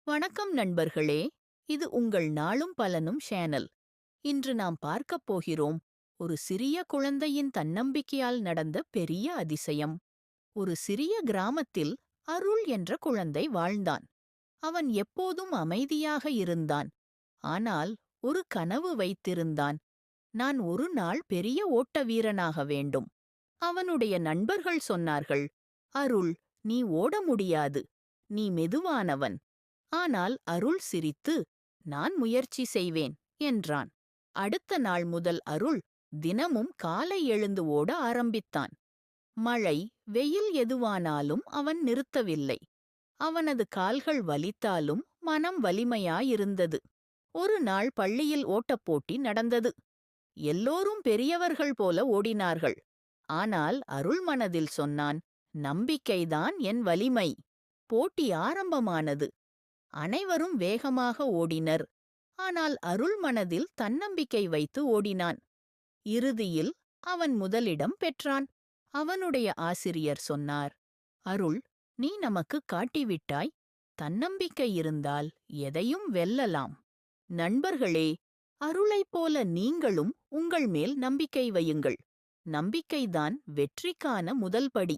வணக்கம் நண்பர்களே, இது உங்கள் நாளும் பலனும் சேனல். இன்று நாம் பார்க்கப் போகிறோம் ஒரு சிறிய குழந்தையின் தன்னம்பிக்கையால் நடந்த பெரிய அதிசயம். ஒரு சிறிய கிராமத்தில் அருள் என்ற குழந்தை வாழ்ந்தான். அவன் எப்போதும் அமைதியாக இருந்தான். ஆனால் ஒரு கனவு வைத்திருந்தான். நான் ஒரு நாள் பெரிய ஓட்ட வீரனாக வேண்டும். அவனுடைய நண்பர்கள் சொன்னார்கள், அருள், நீ ஓட முடியாது. நீ மெதுவானவன். ஆனால் அருள் சிரித்து, நான் முயற்சி செய்வேன் என்றான். அடுத்த நாள் முதல் அருள் தினமும் காலை எழுந்து ஓட ஆரம்பித்தான். மழை, வெயில் எதுவானாலும் அவன் நிறுத்தவில்லை. அவனது கால்கள் வலித்தாலும் மனம் வலிமையாயிருந்தது. ஒரு நாள் பள்ளியில் ஓட்டப்போட்டி நடந்தது. எல்லோரும் பெரியவர்கள் போல ஓடினார்கள். ஆனால் அருள் மனதில் சொன்னான், நம்பிக்கைதான் என் வலிமை. போட்டி ஆரம்பமானது. அனைவரும் வேகமாக ஓடினர். ஆனால் அருள் மனதில் தன்னம்பிக்கை வைத்து ஓடினான். இறுதியில் அவன் முதலிடம் பெற்றான். அவனுடைய ஆசிரியர் சொன்னார், அருள், நீ நமக்கு காட்டிவிட்டாய். தன்னம்பிக்கை இருந்தால் எதையும் வெல்லலாம். நண்பர்களே, அருளைப் போல நீங்களும் உங்கள் மேல் நம்பிக்கை வையுங்கள். நம்பிக்கைதான் வெற்றிக்கான முதல் படி.